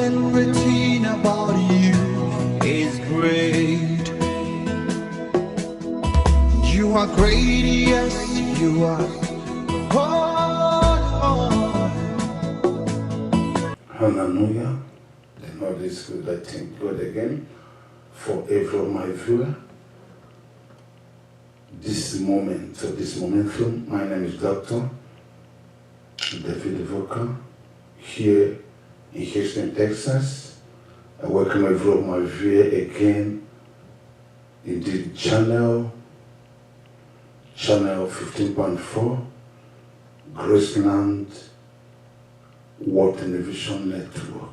everything about you is great. You are great, yes, you are. Hallelujah. The Lord is good. I thank God again for every of my viewer. This moment, so this momentum, my name is Dr. David Voka, here in Houston, Texas. I welcome every of my viewer again in the channel 15.4, Graceland World Television Network.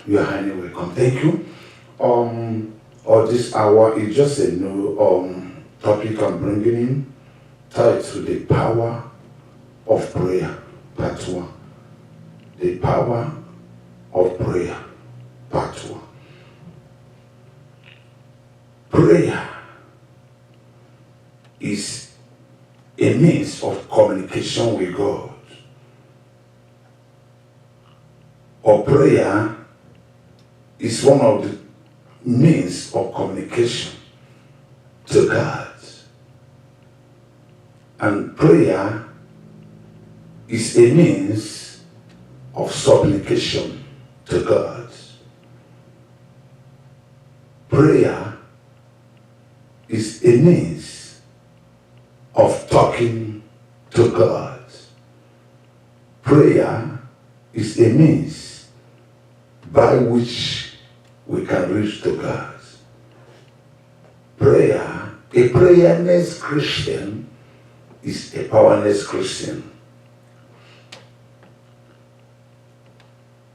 You are highly welcome. Thank you. This hour is just a new topic I'm bringing in, tied to the power of prayer, part 1. The power of prayer, part 1. Prayer is a means of communication with God. Or prayer is one of the means of communication to God. And prayer is a means of supplication to God. Prayer is a means of talking to God. Prayer is a means by which we can reach to God. Prayer, a prayerless Christian is a powerless Christian.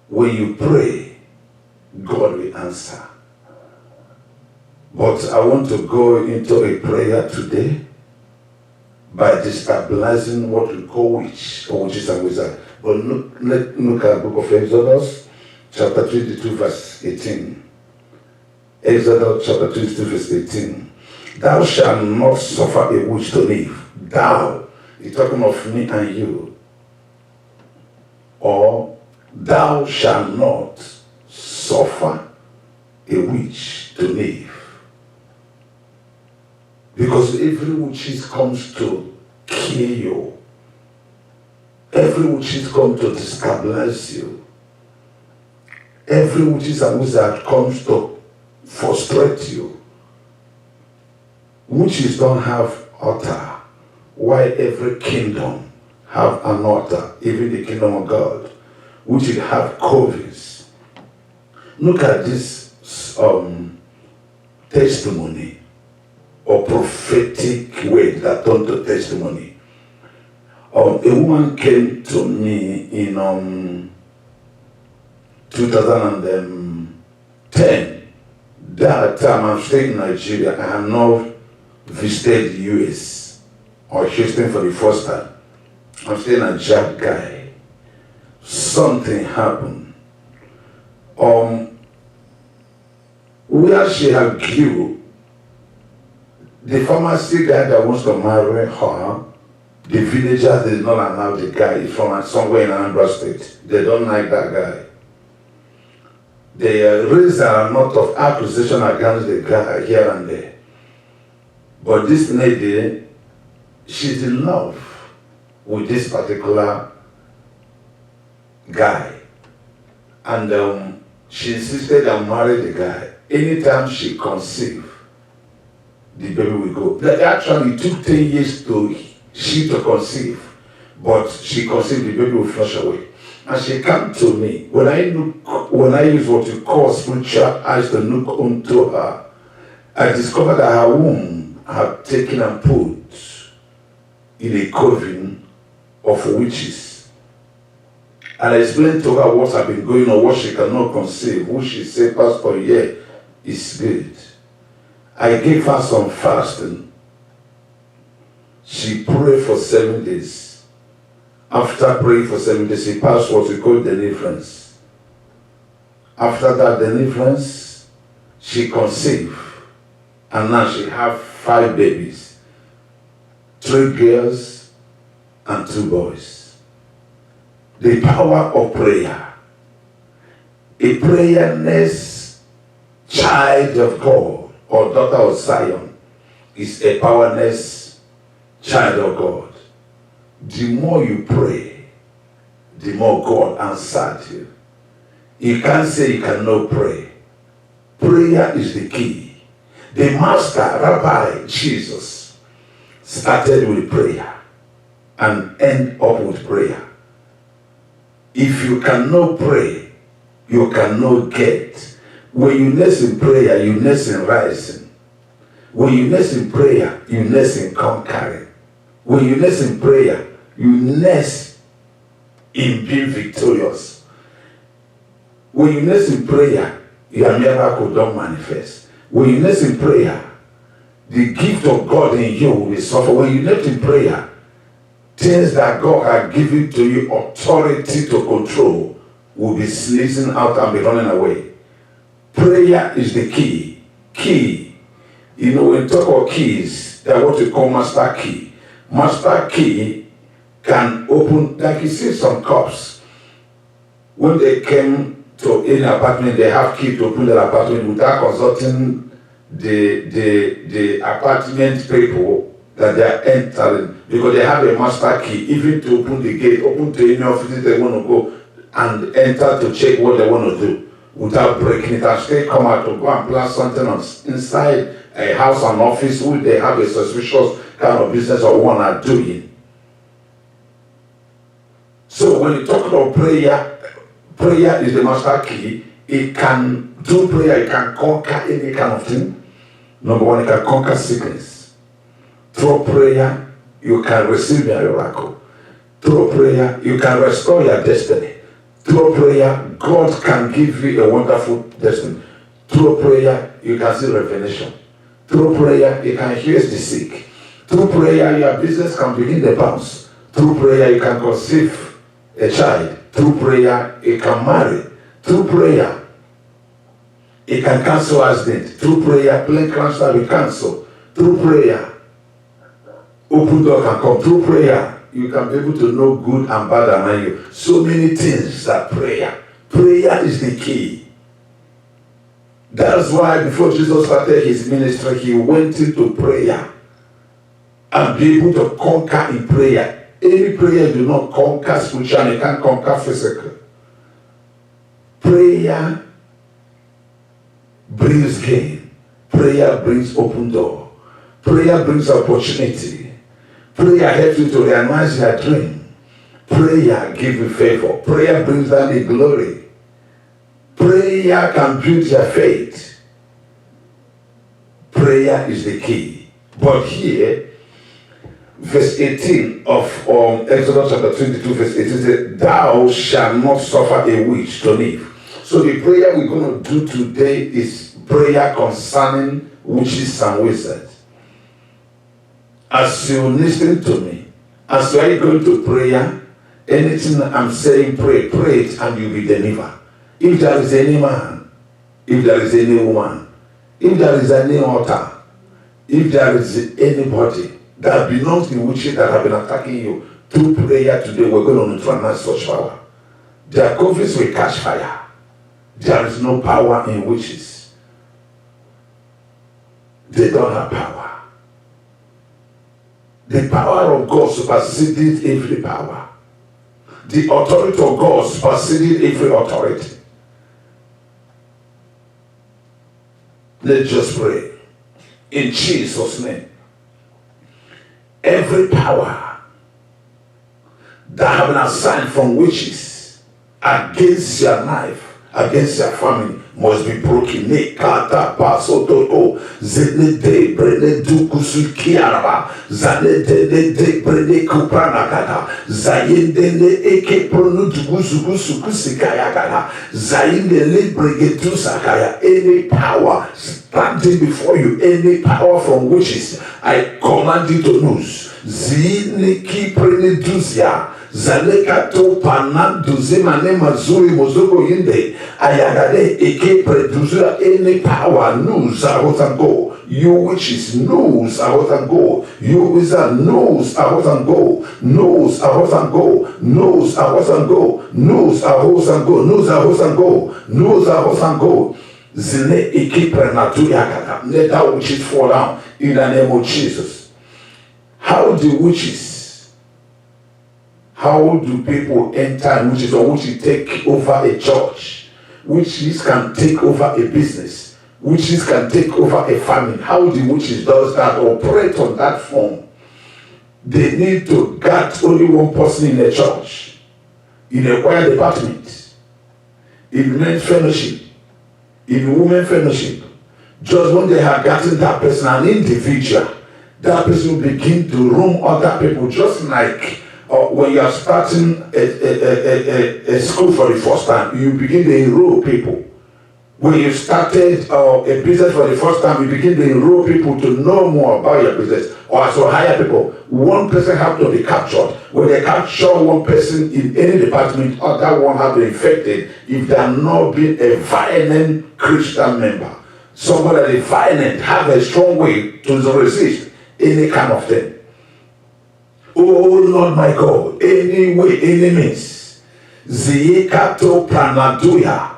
When you pray, God will answer. But I want to go into a prayer today by destabilizing what we call witch, or witches and wizards. But let's look at the book of Exodus, chapter 22, verse 18. Exodus chapter 22, verse 18. Thou shalt not suffer a witch to live. Thou, he's talking of me and you. Or, thou shalt not suffer a witch to live. Because every witch comes to kill you. Every witch comes to destabilize you. Every witch and wizard comes to frustrate you. Witches don't have altar, while every kingdom have an altar, even the kingdom of God, which will have covens. Look at this testimony or prophetic word that turned to testimony. A woman came to me in 2010. That time I'm staying in Nigeria. I have not visited the US or Houston for the first time. I'm staying at Jack Guy. Something happened. Where she had grew, the pharmacy guy that wants to marry her, the villagers did not allow the guy. He's from somewhere in Anambra State. They don't like that guy. They raised a lot of accusation against the guy here and there. But this lady, she's in love with this particular guy. And she insisted on marry the guy. Anytime she conceived, the baby will go. Actually, it took 10 years to conceive. But she conceived, the baby will flush away. And she came to me. When I use what you call spiritual eyes to look unto her, I discovered that her womb had taken and put in a coven of witches. And I explained to her what had been going on, what she cannot conceive, which she said, Pastor, yeah, is good. I gave her some fasting. She prayed for 7 days. After praying for 7 days, she passed what we call deliverance. After that deliverance, she conceived. And now she has 5 babies. 3 girls and 2 boys. The power of prayer. A prayerless child of God or daughter of Zion is a powerless child of God. The more you pray, the more God answers you. You can't say you cannot pray. Prayer is the key. The master, Rabbi Jesus, started with prayer and end up with prayer. If you cannot pray, you cannot get. When you nest in prayer, you nest in rising. When you nest in prayer, you nest in conquering. When you nest in prayer, you nest in being victorious. When you nest in prayer, your miracle don't manifest. When you nest in prayer, the gift of God in you will be suffered. When you nest in prayer, things that God has given to you authority to control will be sneezing out and be running away. Prayer is the key. Key. You know, when you talk about keys, they are what we call master key. Master key can open, like you see some cops, when they came to any apartment, they have key to open their apartment without consulting the apartment people that they are entering, because they have a master key, even to open the gate, open to any office they want to go and enter to check what they want to do without breaking it and still come out to go and plant something inside a house and office where they have a suspicious kind of business or one are doing. So when you talk about prayer, prayer is the master key. It can do prayer, it can conquer any kind of thing. Number one, it can conquer sickness. Through prayer, you can receive your miracle. Through prayer, you can restore your destiny. Through prayer, God can give you a wonderful destiny. Through prayer, you can see revelation. Through prayer, you can heal the sick. Through prayer, your business can begin to bounce. Through prayer, you can conceive a child. Through prayer, you can marry. Through prayer, you can cancel accident. Through prayer, plane cancer will cancel. Through prayer, open door can come. Through prayer, you can be able to know good and bad around you. So many things that prayer. Prayer is the key. That's why before Jesus started his ministry, he went into prayer and be able to conquer in prayer. Any prayer do not conquer spiritually, you can't conquer physical. Prayer brings gain. Prayer brings open door. Prayer brings opportunity. Prayer helps you to realize your dream. Prayer gives you favor. Prayer brings down the glory. Prayer can build your faith. Prayer is the key. But here, verse 18 of Exodus chapter 22, verse 18 says, thou shalt not suffer a witch to live. So the prayer we're going to do today is prayer concerning witches and wizards. As you listen to me, as you are going to prayer, anything I'm saying, pray it and you'll be delivered. If there is any man, if there is any woman, if there is any altar, if there is anybody that belongs to witches that have been attacking you, through prayer today, we're going to neutralize such power. Their covers will catch fire. There is no power in witches. They don't have power. The power of God supersedes every power. The authority of God supersedes every authority. Let's just pray. In Jesus' name. Every power that have been assigned from witches against your life, against your family, must be broken. Nekata pasoto zenede brede dukusu kiaraba zanede de brede kupana kata zayende le eke pronu dukusu kusu kusikaya kata zayende le brede tusakaya. Any power standing before you, any power from witches, I command you to lose. Ziniki prene dusia Zalekato panando zemane mazuri mozoko yinde ayagade eke producer any power news arotango You witches, nose out and go. You wizard, nose out and go. Nose out and go. Nose out and go. Nose out and go. Nose out and go. Nose out and go. Zine ikiprenatuyakata. Let that witches fall down in the name of Jesus. How do witches? How do people enter witches, or witches take over a church? Witches can take over a business. Witches can take over a family. How the witches does that, operate on that form? They need to guard only one person in a church, in a choir department, in men's fellowship, in women's fellowship. Just when they have gotten that person, an individual, that person will begin to room other people, just like when you are starting a school for the first time, you begin to enroll people. When you started a business for the first time, you begin to enroll people to know more about your business, or to hire people. One person has to be captured. When they capture one person in any department, other one has been infected if they are not being a violent Christian member. Somebody that is violent, have a strong way to resist any kind of thing. Oh Lord my God, any way, any means. Zikato pranaduya.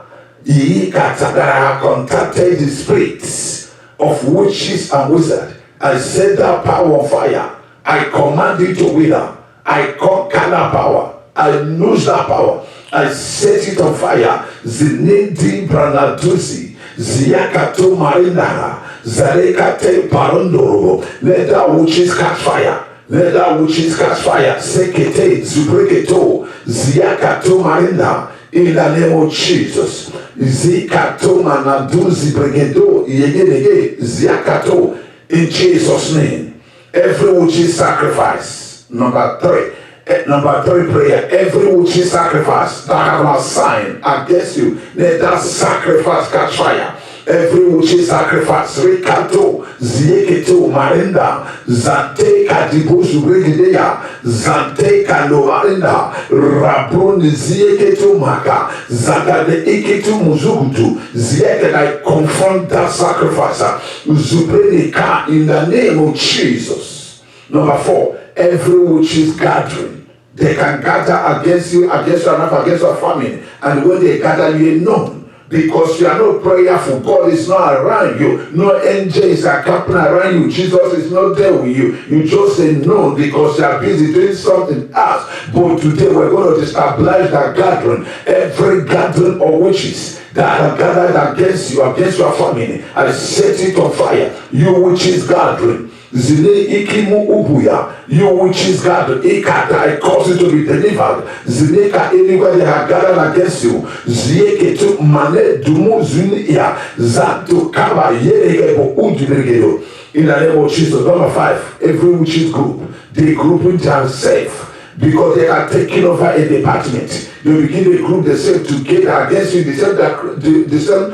That I have contacted the spirits of witches and wizards. I set that power on fire. I command it to wither. I conquer that power. I lose that power. I set it on fire. Zinindi pranadusi. Ziakato marinara. Zarekate parondoro. Let that witches catch fire. Let that witches catch fire. Sekete, zubreketo, ziakato marinda. In the name of Jesus. Zikato manaduzi bregedo yegedege ziakato. In Jesus' name. Every witch's sacrifice. Number three prayer. Every witch's sacrifice that have a sign against you, let that sacrifice catch fire. Every witch's sacrifice, Rikato, Zieketo, Marinda, Zante Kadibusu Brigideya, Zante Kalomarinda, Rabron Zieketo Maka, Zagade Iketu Muzugutu, Zieket, I confront that sacrifice, Zuprenika, in the name of Jesus. Number 4, every witch's gathering. They can gather against you, against your life, against your family, and when they gather, you know. Because you are not prayerful, God is not around you. No angels are clapping around you. Jesus is not there with you. You just say no because you are busy doing something else. But today we're going to destabilize that gathering. Every gathering of witches that are gathered against you, against your family, I set it on fire. You witches gathering. Zine ikimu ubuya, you witches gathered, ikata, I cause you to be delivered. Zineka, anywhere they have gathered against you, Zieketu mane dumu zunia, Zato kaba yerego udiregedo. In the name of Jesus. Number 5, every witches group, they group themselves because they are taking over a department. They begin to group themselves together against you. The same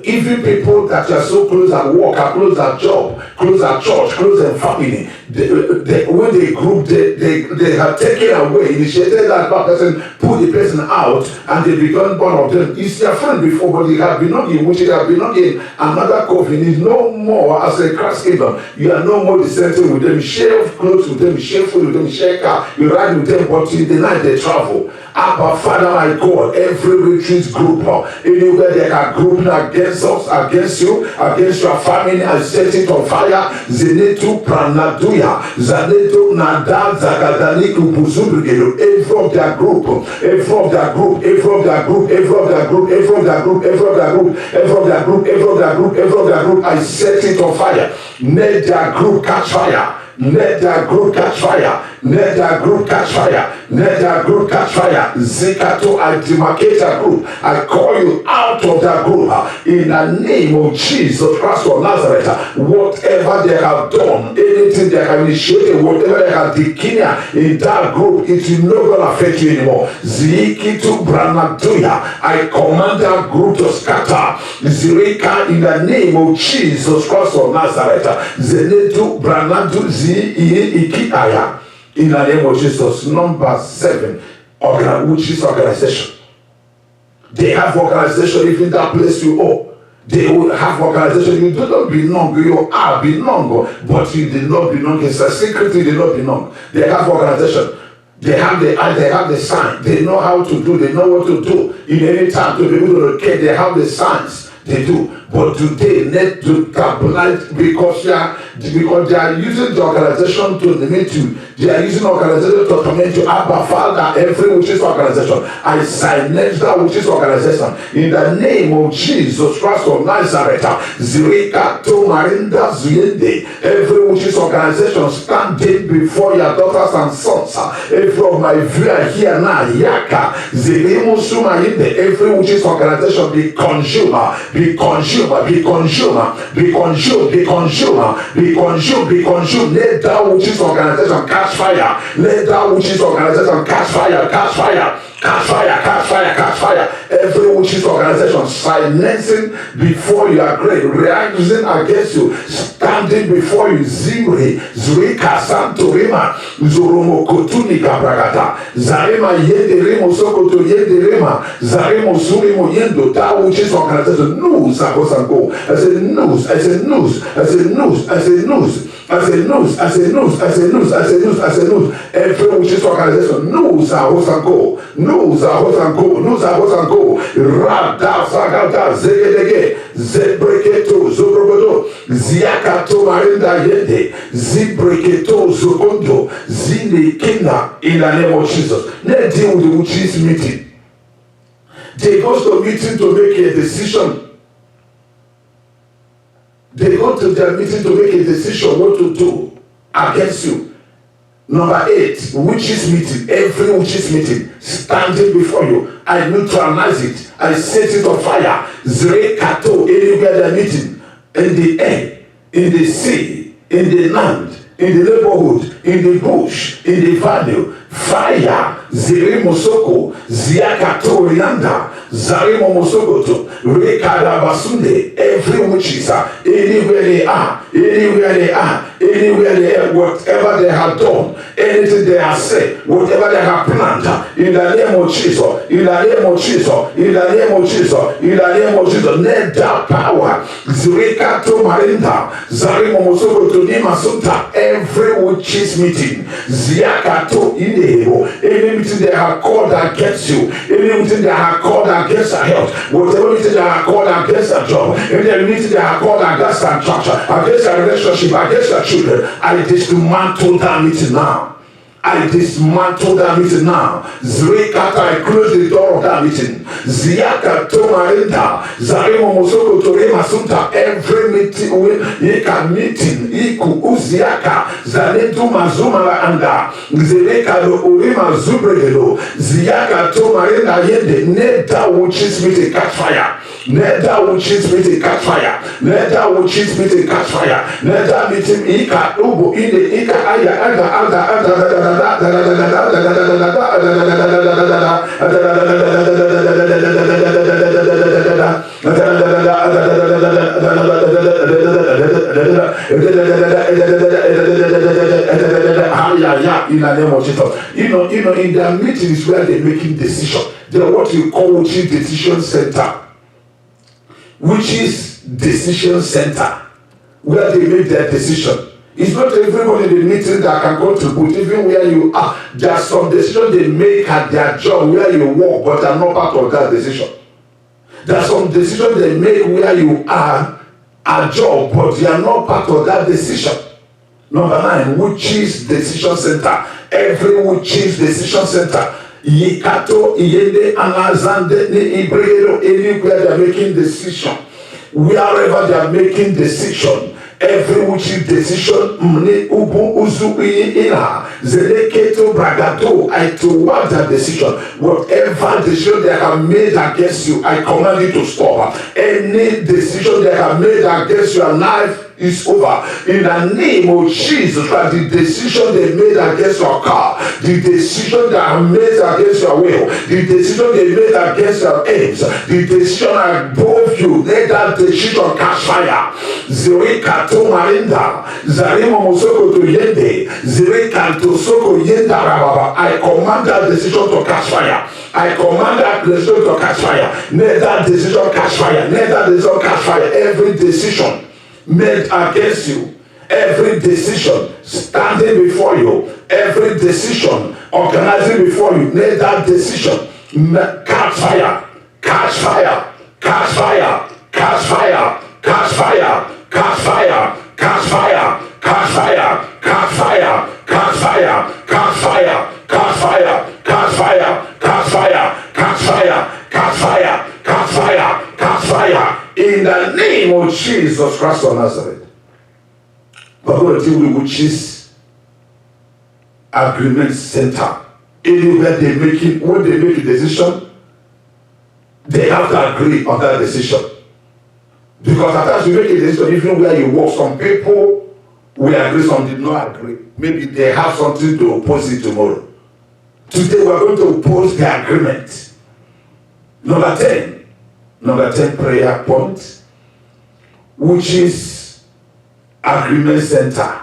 even people that are so close at work, are close at job, close at church, close at family, when they group, they have taken away, initiated that person, put the person out, and they become one of them. It's their friend before, but they have been not in which they have been not in another coffin. Is no more as a Christ kingdom. You are no more dissenting with them. You share clothes with them, you share food with them, you share car, you ride with them, but in the night they travel. Abba, Father, my God, every retreat group, anywhere they are grouping against us, against you, against your family, I set it on fire. Zenetu pranaduya, Zanetu nada zagadaniku buzubrigelo. Every of their group, every of their group, every of their group, every of their group, every of their group, every of their group, every of their group, every of their group, every of their group, I set it on fire. Let their group catch fire. Let their group catch fire. Let their group catch fire. Let their group catch fire. Zikato, I demarcate that group. I call you out of that group in the name of Jesus Christ of Nazareth. Whatever they have done, anything they have initiated, whatever they have declared in that group, it will no longer affect you anymore. Zikitu branaduya, I command that group to scatter. Zirika, in the name of Jesus Christ of Nazareth. Zenetu branadu ikiaya. In the name of Jesus. Number 7, which is organization. They have organization even that place you owe. They will have organization. You do not belong. You are belong, but you did not belong. It's a secret. You did not belong. They have organization. They have the sign. They know how to do. They know what to do in any time to be able to locate. They have the signs. They do. But today, need to capitalize because they are using the organization to limit you. They are using organization to torment you. Abba Father, every which is organization, I silence that which is organization in the name of Jesus Christ of Nazareth. Zirika to Marinda Zuyende, every which is organization standing before your daughters and sons. Every of my viewer here now, Yaka Zirimu Sumayinde, every which is organization be consumer, be consumed. Be consumed, be consumed, be consumed, be consumed, be consumed. Let that which is organization catch fire. Let that which is organization catch fire, catch fire, catch fire, catch fire, catch fire. Every which is organization silencing before you are great, rising against you, standing before you. Zurika Santorima, Zurumo Kotunika Bragata, Zarema Yende Remo Sokoto Yende Rema, Zaremo Surimo Yendo, that which is organization. News, I go. I said news, I said news, I said news, I said news. I said news, I said news, I said news, I said news, I said news. Every which is organization, news, I host and go. News, I host and go. News, I host and go. Rada, Sagata, Zegedege, Zebreketo, Zobrobodo, Ziakato, Marinda Yende, Zibreketo, Zokondo, Zini Kina, in the name of Jesus. Let's deal with the witches meeting. They go to a meeting to make a decision. They go to their meeting to make a decision what to do against you. Number 8, witches meeting. Every witches meeting standing before you. I neutralize it. I set it on fire. Zre Kato, anywhere they're meeting. In the air, in the sea, in the land, in the neighborhood, in the bush, in the valley. Fire. Zere Mosoko, Ziakato Rianda, Zarimo Mosokoto, Rekada Basunde, every witches anywhere they are, anywhere they are, anywhere they are, whatever they have done, anything they have said, whatever they have planned, in the name of Jesus, in the name of Jesus, in the name of Jesus, in the name of Jesus, let that power, Zirekato Marinda, Zarimo Mosokoto Nimasunta, every witches meeting, Ziakato Inebo, any meeting they have called against you, any meeting they have called against your health, whatever meeting they have called against your job, any meeting they have called against your church, against your relationship, against your children, I dismantle that meeting now. I dismantle that meeting now. Zrekata, I close the door of that meeting. Ziaka Tomarinda, Zaremo Mosoko Torema Sunta, every meeting with Yeka meeting, Iku Uziaka, Zanetu Mazuma Anda, Zereka do Urima Zubregelo, Ziaka Tomarinda Yende, Neta witches meeting catch fire. Let that witches meeting catch fire. Let that witches meeting catch fire. Let that meeting Ika Ubu in the Ika Aya in the name of Jesus. You know, in their meetings where they're making decisions, they're what you call witches decision center. Which is decision center, where they make their decision. It's not everybody in the meeting that can contribute, even where you are. There are some decisions they make at their job where you work, but are not part of that decision. There are some decisions they make where you are at job, but they are not part of that decision. Number 9, which is decision center. Every which is decision center. Yikato, Yende, Anazande, Ibregelo, anywhere they are making decision, wherever they are making decision, every which is decision, Mne Ubu Uzu Ina, Zeleketo Bragato, I toward that decision, whatever decision they have made against you, I command you to stop. Any decision they have made against your life, is over. In the name of Jesus Christ, the decision they made against your car, the decision that made against your will, the decision they made against your aims, the decision above you, let that decision catch fire. Zirika to Marinda, Zarimo Mosoko to Yende, Zirika to Soko Yenda Rababa. I command that decision to catch fire. I command that decision to catch fire. Let that decision catch fire. Let that decision catch fire. Every decision made against you, every decision standing before you, every decision organizing before you, let that decision catch fire. Catch fire. Catch fire. Catch fire. Catch fire. Catch fire. Catch fire. Catch fire. Catch fire. Catch fire. Catch fire. Catch fire. Catch fire. Catch fire. Catch fire. Catch fire. Catch fire. Catch fire. In the name of Jesus Christ of Nazareth. We're going to deal with witches agreement center. Anywhere when they make a decision, they have to agree on that decision. Because at times you make a decision, even where you work, some people will agree, some did not agree. Maybe they have something to oppose it tomorrow. Today we are going to oppose the agreement. Number 10 prayer point, which is agreement center.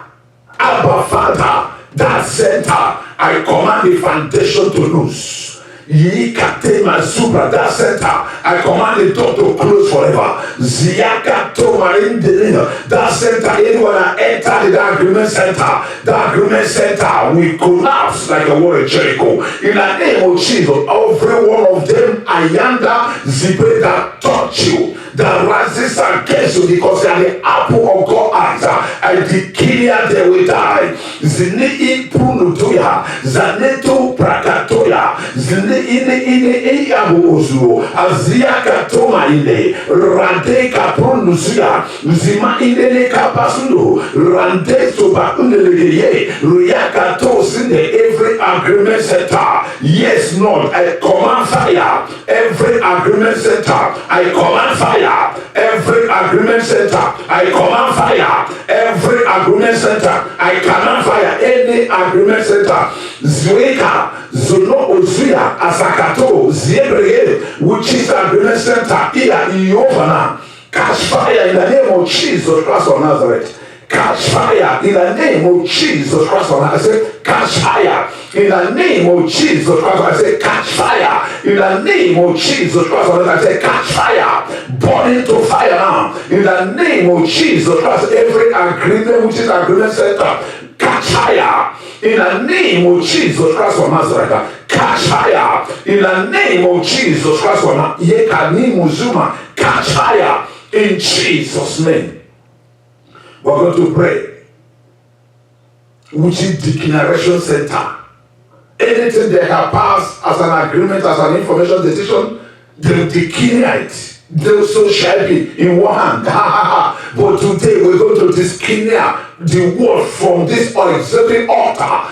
Abba Father, that center, I command the foundation to loose. Yikatema Supra, that center, I command the door to close forever. Ziaka Tomarindina, that center, anyone that entered the agreement center will collapse like a wall of Jericho. In the name of Jesus, every one of them, Ayanda, Zibe, that touch you, that rises against you because they are the apple of God's eyes. I declare they will die. Zini Punutuya, Zaneto Prakatoya, Zini ine Abuzu, Azia Katoma ine, Rande Kapronusia, Zima ine Kapasundo, Rande Soba Undelegeye, Riakato Sinde, every agreement center. Yes, Lord, I command fire. Every agreement center, I command fire. Every agreement center, I command fire. Every agreement center, I command fire. Any agreement center, Zweka, Zono Ozuya, Asakato, Ziebrege, which is agreement center, Ila Iovana, catch fire in the name of Jesus Christ of Nazareth. Catch fire in the name of Jesus Christ of Nazareth. I say, catch fire in the name of Jesus Christ. I say, catch fire in the name of Jesus Christ. I say, catch fire, burn into fire now in the name of Jesus Christ. Every agreement which is agreement center, catch fire in the name of Jesus Christ of Nazareth. Catch fire in the name of Jesus Christ of Nazareth. Catch fire in Jesus' name. We're going to pray, which is declaration center. Anything they have passed as an agreement, as an information decision, they'll declare it. They so shall be in one hand. But today we're going to declare the word from this auxiliary altar.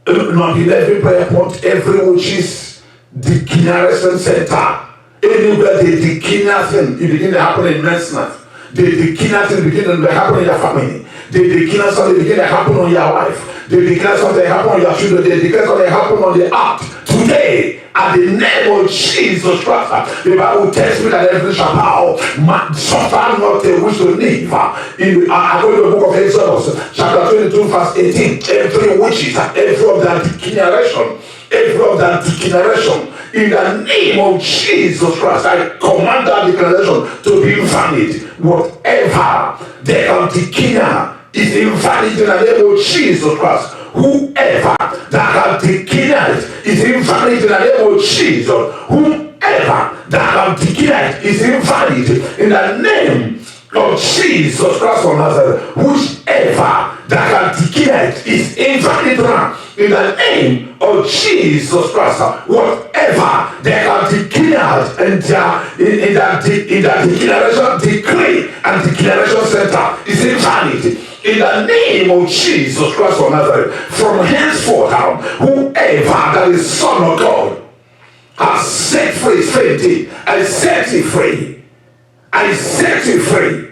Not in every prayer point, every which is declaration center. Anywhere they declare things, it begins to happen in Mensnath. They declare things begin to happen in your family. They declare something begin to happen on your wife. They declare something happen on your children. They declare something happen on the earth. Today, at the name of Jesus Christ, the Bible tells me that every shall bow, suffer not they wish to live. According to the book of Exodus, chapter 22, verse 18, every witches, every of that declaration, in the name of Jesus Christ, I command that declaration to be invalid. Whatever they can declare is invalid in the name of Jesus Christ. Whoever that can declare it is invalid in the name of Jesus. Whoever that can declare it is invalid in the name of Jesus Christ of Nazareth. Whichever that can declare it is invalid now in the name of Jesus Christ. Whatever they have declared in their declaration decree and declaration center is invalid in the name of Jesus Christ of Nazareth. From henceforth down, whoever that is Son of God has set free, I set you free. I set you free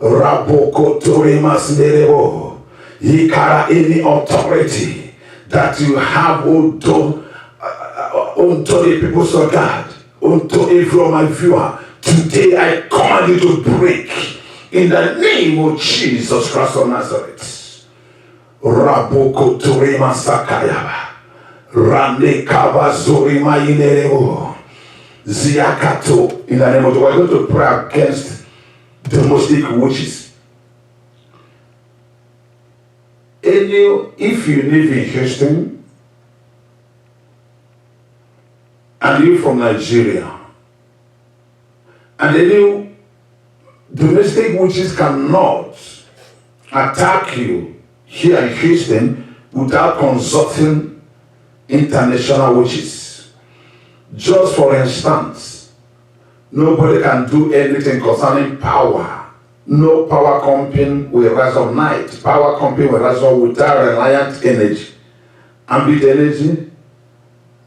Raboko Torimas Nerebo. Ikara, any authority that you have unto the people of God, unto every of my viewer, today I command you to break in the name of Jesus Christ of Nazareth. Raboko Torima Sakayaba. Rande Kaba Zorima Inerebo. Ziakato. In the name of God, we're going to pray against domestic witches. If you live in Houston and you're from Nigeria, and any domestic witches cannot attack you here in Houston without consulting international witches. Just for instance, nobody can do anything concerning power. No power company will rise up night. Power company will rise up without reliant energy. Ambient energy,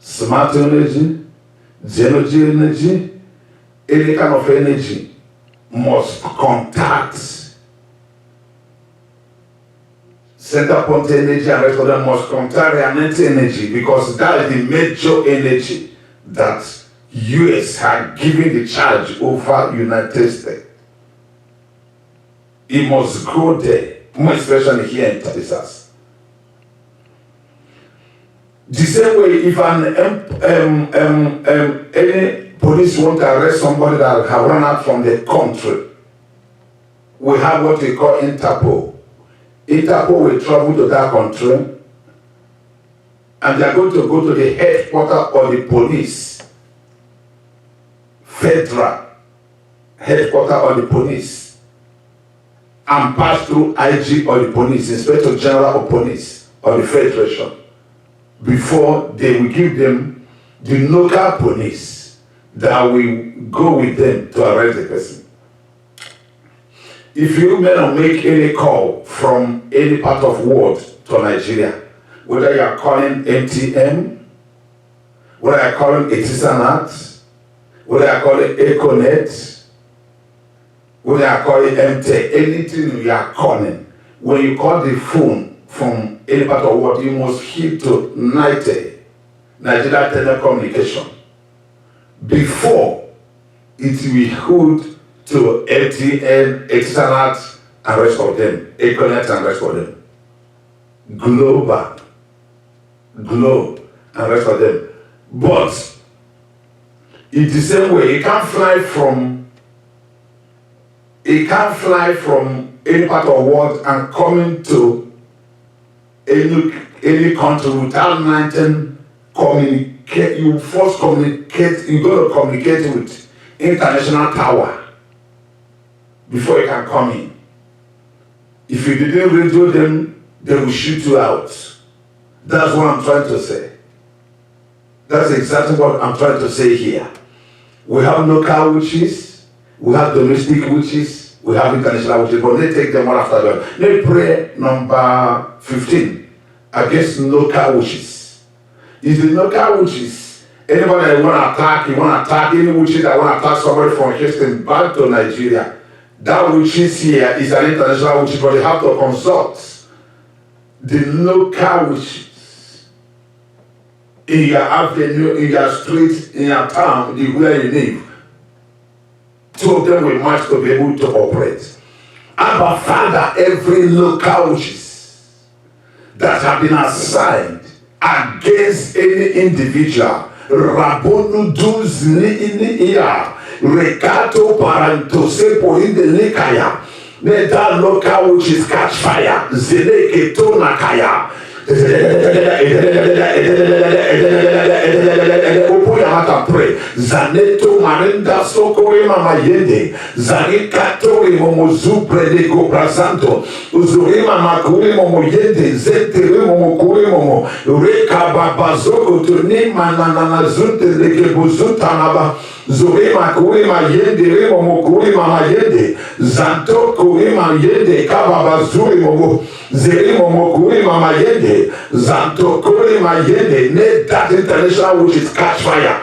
smart energy, Genogy energy, any kind of energy must contact center point energy, and rest of them must contact remnant energy, because that is the major energy that US had given the charge over United States. It must go there, more especially here in Texas. The same way, if any police want to arrest somebody that have run out from the country, we have what we call Interpol. Interpol will travel to that country, and they are going to go to the headquarters of the police, federal headquarters of the police, and pass through IG of the police, Inspector General of Police of the Federation, before they will give them the local police that will go with them to arrest the person. If you may not make any call from any part of the world to Nigeria, whether you are calling MTN, whether you are calling Etisalat, whether you are calling Econet, whether you are calling MTech, anything you are calling, when you call the phone from any part of the world, you must hit to NITE, Nigeria Telecommunication, before it will hood to MTN, Etisalat, and rest of them, Econet and rest of them, Globe, and rest of them. But in the same way, it can't fly from any part of the world and coming to any country without communicate. You first communicate. You got to communicate with international tower before you can come in. If you didn't radio them, they will shoot you out. That's what I'm trying to say. That's exactly what I'm trying to say here. We have local witches, we have domestic witches, we have international witches, but let's take them one after the other. Let's pray number 15 against local witches. Is the local witches, anybody that want to attack, any witches that want to attack somebody from Houston back to Nigeria, that witches here is an international witch, but you have to consult the local witches in your avenue, in your street, in your town, where you live. Two of them will match to be able to operate. Abba Father, every local witches that have been assigned against any individual, Rabonu Duzni in the ear, Rekato Parantose Poin de Lekaya, let that local witches catch fire, Zeleketo Nakaya. Open your heart and pray. Zaneto Marinda Sokore Mama Yende, Zarikato Momozu Predego Brasanto, Uzurima Makuri Momo Yende, Zentere Momo Kuri Momo, Reka Babazoko to Nimana Zunte Legebuzutanaba, Zurima Kurima Yende, Momo Kurima Yende, Zanto Kurima Yende, Kababazuri Momo, Zerimo Kurima Mayende, Zanto Kurima Yende, let that international witches catch fire.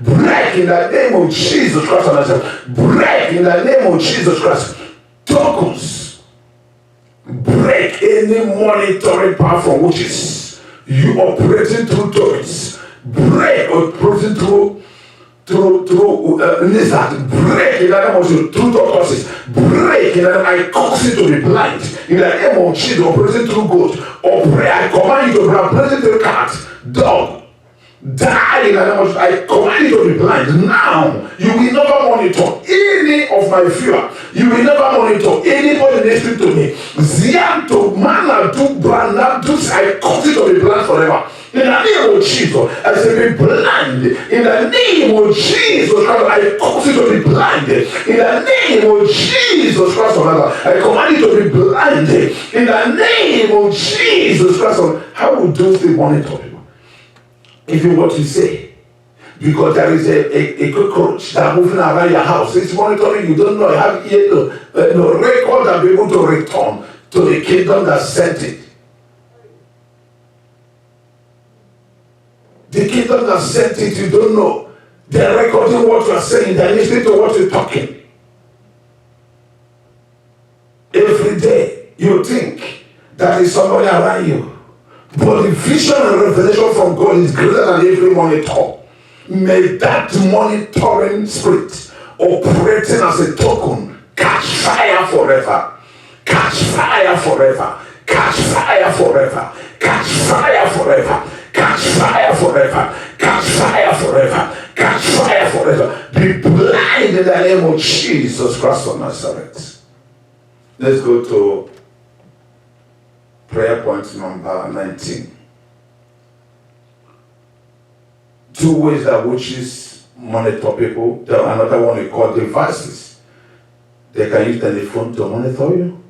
Break in the name of Jesus Christ of Nazareth. Break in the name of Jesus Christ. Tokens. Break any monitoring power from witches. You operating through tokens. Break operating through lizard. Break in the name of Jesus. Through tortoises. Break in the name. I cause you to be blind. In the name of Jesus. Operating through goat. Operate. I command you to be operating through cat, dog. Die in the name of Jesus. I command you to be blind. Now, you will never monitor any of my fear. You will never monitor anybody listening to me. Zianto, mana, do, branda, do. I cause you to be blind forever. In the name of Jesus, I say be blind. In the name of Jesus Christ, I cause you to be blind. In the name of Jesus Christ, I command you to be blind. In the name of Jesus Christ, how would those things monitor people? If you what you say, because there is a cockroach that moving around your house, it's monitoring you. Don't know, you have yet no record and be able to return to the kingdom that sent it. The kingdom that sent it, you don't know. They're recording what you are saying, they're listening to what you're talking. Every day, you think that is somebody around you. But the vision and revelation from God is greater than every monitor. May that monitoring spirit operating as a token catch fire forever. Catch fire forever. Catch fire forever. Catch fire forever. Catch fire forever. Catch fire forever. Catch fire forever. Be blind in the name of Jesus Christ of Nazareth. Let's go to prayer point number 19. 2 ways that witches monitor people. There are another one we call devices. They can use telephone to monitor you.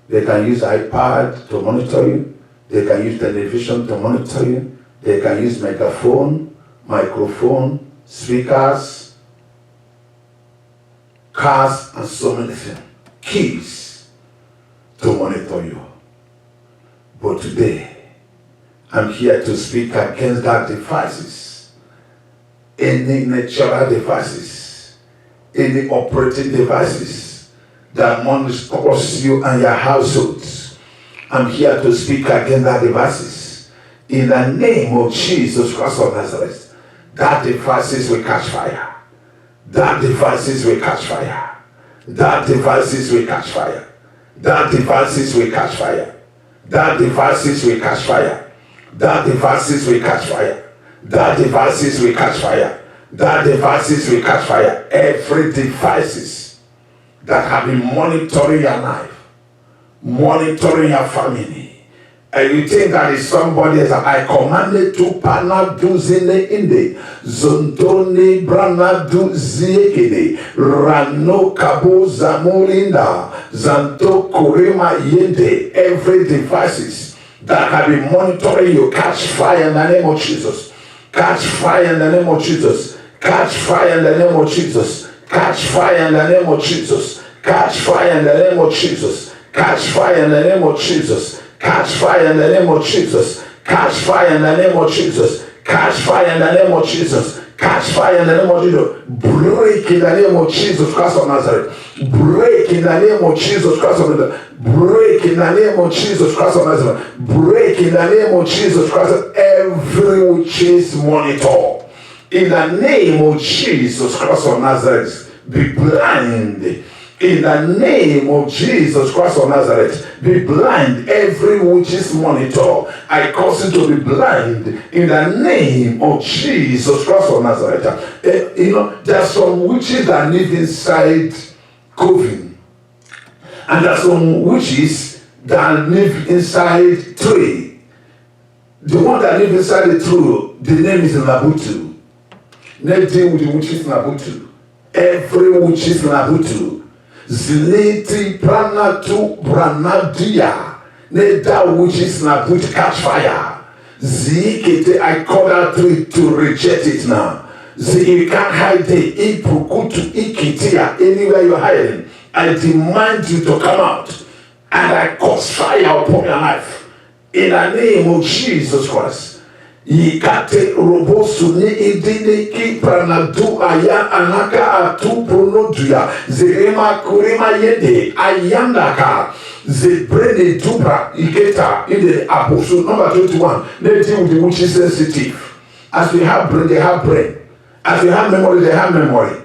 They can use iPad to monitor you. They can use television to monitor you. They can use megaphone, microphone, speakers, cars, and so many things. Keys to monitor you. But today, I'm here to speak against that devices. Any natural devices, any operating devices that monitors you and your households. I'm here to speak against that devices. In the name of Jesus Christ of Nazareth, that devices will catch fire. That devices will catch fire. That devices will catch fire. That devices will catch fire. That devices will catch fire. That devices will catch fire. That devices will catch fire. That devices will catch fire. Every devices that have been monitoring your life, monitoring your family, and you think that is somebody else. I commanded to pana duzine inde zontoni brana duziekede rano kabo zamulinda zanto korema yende. Every devices that have been monitoring you, catch fire in the name of Jesus. Catch fire in the name of Jesus. Catch fire in the name of Jesus. Catch fire in the name of Jesus. Catch fire in the name of Jesus. Catch fire in the name of Jesus. Catch fire in the name of Jesus. Catch fire in the name of Jesus. Catch fire in the name of Jesus. Catch fire in the name of Jesus. Break in the name of Jesus Christ of Nazareth. Break in the name of Jesus Christ of Nazareth. Break in the name of Jesus Christ of Nazareth. Break in the name of Jesus Christ of every witch's monitor. In the name of Jesus Christ of Nazareth, be blind. In the name of Jesus Christ of Nazareth, be blind. Every witch's monitor, I cause you to be blind. In the name of Jesus Christ of Nazareth. There are some witches that live inside coven, and there are some witches that live inside tree. The one that lives inside the tree, the name is Nabutu. Let's deal with the witches Nabutu. Every witch is Nabutu. Zleti pranatu branadia. Let that which is Nabut catch fire. Zikete, I call that tree to reject it now. You can't hide the ipukutu ikitia anywhere you're hiding. I demand you to come out. And I cause fire upon your life. In the name of Jesus Christ. Yikate robo suni idini ki pranadu aya anaka atu pronoduya zerema kurema yende ayandaka zebrene tubra iketa in the apostle number 21. They deal with the which is sensitive. As we have brain, they have brain. As we have memory, they have memory.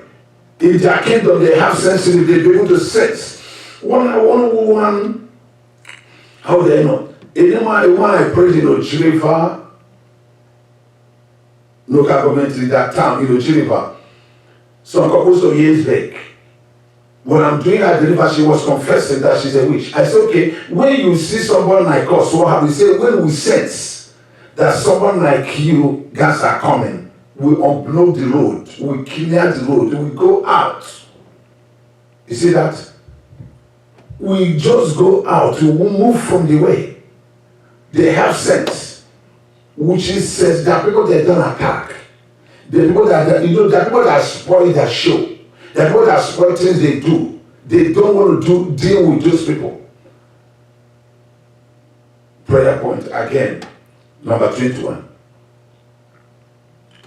In their kingdom, they have sensitive. They be able to sense. One, how do they know? Anyone I prayed in Ochiriva, local government in that town, in Ochiriva, some couple of years back. When I'm doing her deliverance, she was confessing that she's a witch. I said, okay, when you see someone like us, what have we said? When we sense that someone like you guys are coming, we unblock the road, we clear the road, we go out. You see that? We just go out, we will move from the way. They have sense, which is sense. There are people that don't attack. There are people that there are people that spoil their show. There are people that spoil things they do. They don't want to deal with those people. Prayer point again, number 21.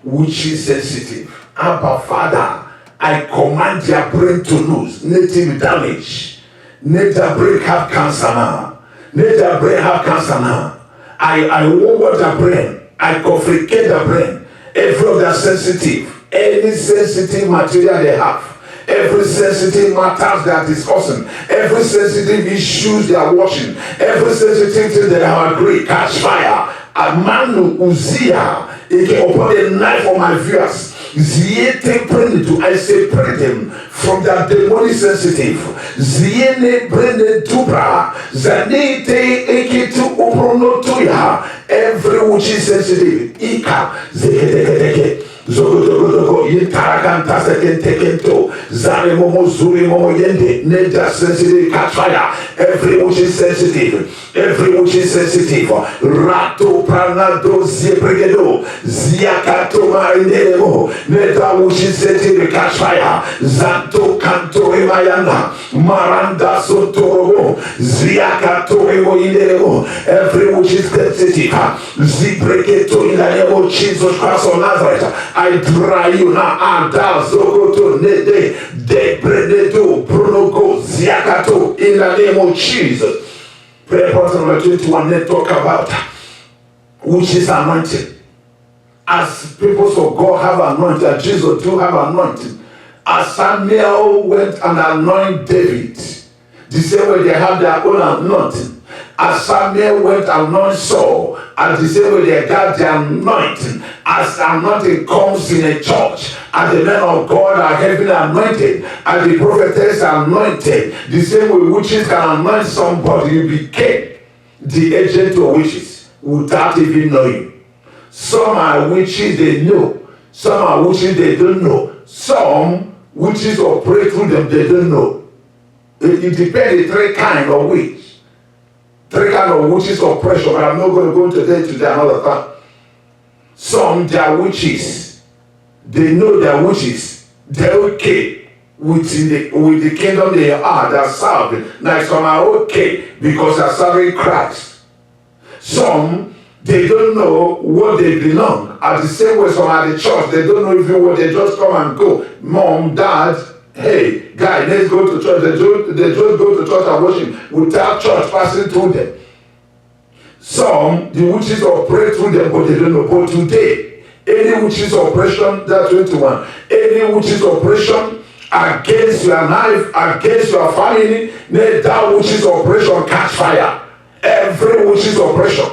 Which is sensitive. Abba Father, I command their brain to lose, native damage. Let their brain have cancer now. Let their brain have cancer now. I over their brain. I confiscate their brain. Every of their sensitive, any sensitive material they have, every sensitive matters they are discussing, every sensitive issues they are watching, every sensitive thing they have agreed, catch fire. Amanu Uzia, upon the knife of my viewers. Ziete prende, I separate them from that demonic sensitive. Ziene prende tubra, zanete eketu upronotuya. Every which is sensitive, ika, zekete. Zogodogodogo yintarakanta sekento zare momo zuri momo yende neja sensitive catch fire. Every which is sensitive, every which is sensitive. Rato pranado zebregedo ziakato marinemo neta which is sensitive catch fire. Zanto kanto remayana maranda sotorobo ziakato remo inderemo. Every which is sensitive zibregeto in the name of Jesus Christ of Nazareth. I dry you now. Ada zogoto nede de brededo pronogo ziakato in the name of Jesus. Prayer point number 21. Let's talk about which is anointing. As people of God have anointed, Jesus do have anointing. As Samuel went and anointed David, the same way they have their own anointing. As Samuel went and anointed Saul, and the same way they got the anointing. As anointing comes in a church, and the men of God are heavily anointed, and the prophetess are anointed, the same way witches can anoint somebody, you became the agent of witches without even knowing. Some are witches they know, some are witches they don't know, some witches operate through them they don't know. It depends the three kinds of witch. Three kinds of witches of pressure, but I'm not going to go into that today another time. Some, they are witches. They know they are witches. They're okay with the kingdom they are. They're serving. Like some are okay because they're serving Christ. Some, they don't know what they belong. At the same way, some are the church. They don't know even what they just come and go. Mom, dad, hey, guy, let's go to church. They just go to church and worship without church passing through them. Some, the witches operate through them, but they don't know. But today, any witches operation, that's 21, any witches operation against your life, against your family, let that witches operation catch fire. Every witches operation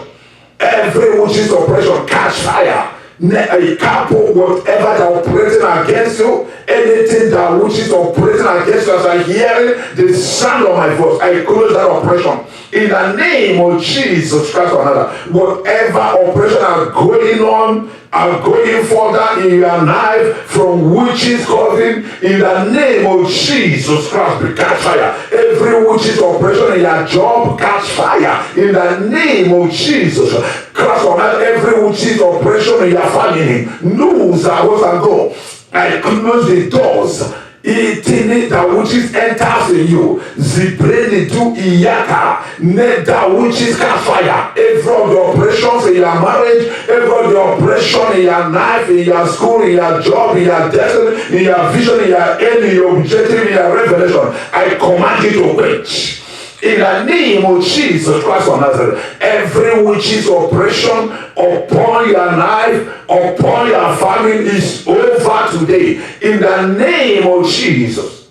catch fire. A couple, whatever they're operating against you, anything that which is operating against you, as I hear the sound of my voice, I close that operation in the name of Jesus Christ or another. Whatever operation are going on, are going further in your life from witches causing, in the name of Jesus Christ, catch fire. Every witch's operation in your job, catch fire in the name of Jesus Christ or another. Every witch's operation in your family, news that was and go. I close the doors Itini that which enters in you. Zibreni do iyaka. Net that which is cast fire. Every of the operations in your marriage, every of the operation in your life, in your school, in your job, in your destiny, in your vision, in your aim, in your objective, in your revelation, I command you to quench. In the name of Jesus Christ of Nazareth, every witch's oppression upon your life, upon your family is over today. In the name of Jesus.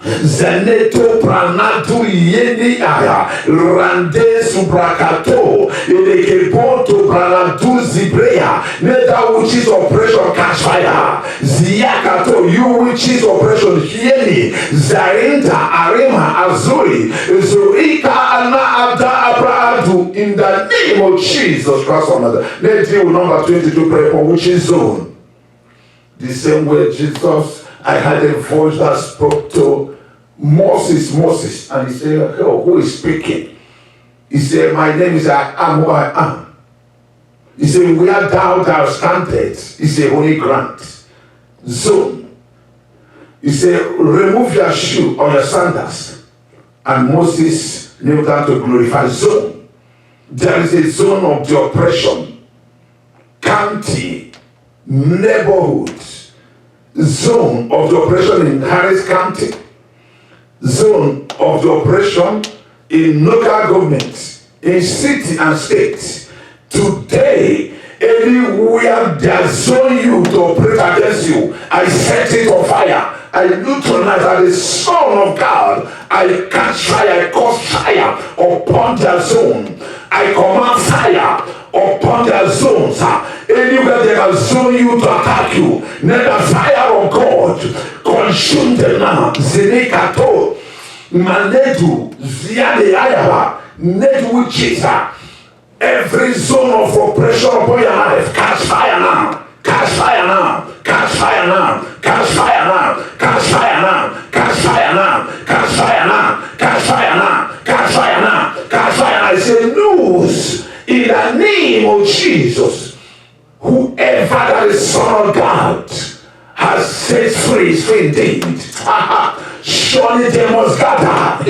Zeneto pranatu yeni aya rande subrakato elekepoto pranatu zibreya neta which is oppression catch fire ziyakato you which is oppression hieni zarinta arima azuri zurika ana ada abrahadu in the name of Jesus Christ of Nazareth. Let's deal with number 22 prayer for which is zone. The same way Jesus, I had a voice that spoke to Moses, and he said, oh, who is speaking? He said, my name is I am who I am. He said, where thou standest, he said, only grant. Zone. He said, remove your shoe or your sandals. And Moses knelt down to glorify zone. There is a zone of the oppression. County, neighborhood, zone of the operation in Harris County, zone of the operation in local government, in city and state. Today, anywhere they zone you to operate against you, I set it on fire. I neutralize as the Son of God. I catch fire, I cause fire upon their zone. I command fire upon their zones. Anywhere they have zone you to attack you, let the fire of God consume them now. Zenekato, Manedu, Ziade Ayaba, Net witches. Every zone of oppression upon your life, catch fire now. Catch fire now, catch fire now, catch fire now, catch fire now, catch fire now, catch fire now, catch fire now, catch fire now, catch fire now. I say, loose in the name of Jesus. Whoever that is Son of God has set free is free indeed. Surely they must gather.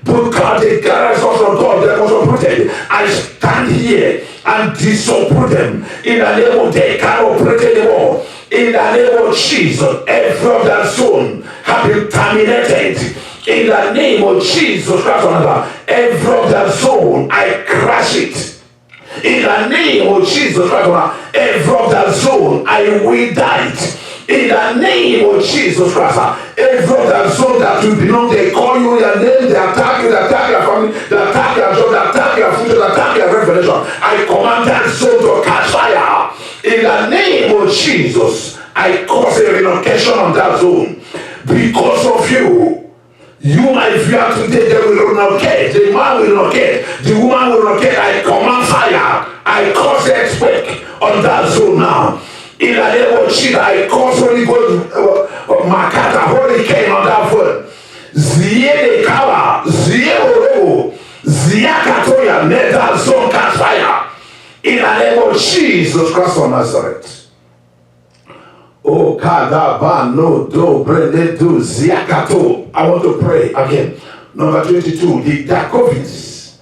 Because the characters of God, they must operate. I stand here and disapprove them in the name of they cannot operate anymore. In the name of Jesus, every of that zone have been terminated. In the name of Jesus Christ, every of that zone, I crush it. In the name of Jesus Christ, every of that zone, I will die. In the name of Jesus Christ, every other zone that you belong, they call you your name, they attack you, they attack your family, they attack your job, they attack your future, they attack your revelation. I command that zone to catch fire. In the name of Jesus, I cause a relocation on that zone. Because of you, my fear today, they will relocate, the man will relocate, the woman will relocate. I command fire. I cause earthquake on that zone now. In the name of Jesus, I cause Holy Ghost, Makata, hurricane on that foot. Ziye Kawa, Ziye Oreo, Ziakatoya, let that zone catch fire. In the name of Jesus Christ of Nazareth. Oh, Kadaba, no, do, Brene, do, Ziakato. I want to pray again. Number 22, the Dakovins.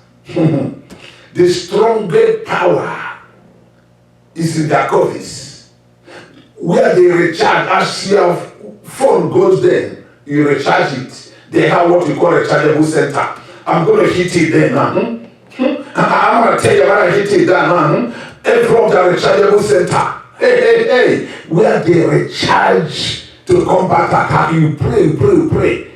The strongest power is in Dakovins. Where they recharge, as your phone goes there, you recharge it. They have what we call a rechargeable center. I'm going to hit it there now. I'm going to tell you when I hit it there now. From the rechargeable center. Hey. Where they recharge to combat attack, you pray.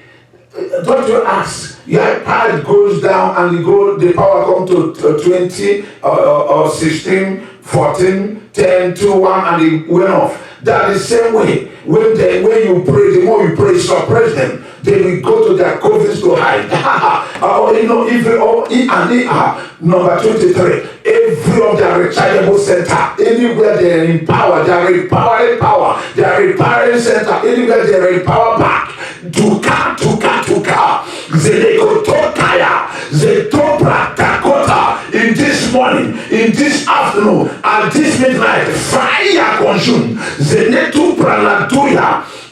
Don't you ask? Your iPad goes down and the power comes to 20 or 16, 14, 10, 2, 1, and it went off. That the same way, when you pray, the more you pray, suppress them. They will go to their covens to hide. Number 23, every of their rechargeable center, anywhere they are in power, they are empowering power, they are repairing center, anywhere they are in power back. Tuka, Zelekotokaya, Zetopra Takota, in this morning, in this afternoon, at this midnight, fire consume. Zenetu Pranatuya,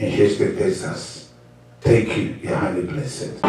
in Houston, Texas. Thank you. Your honey blessings.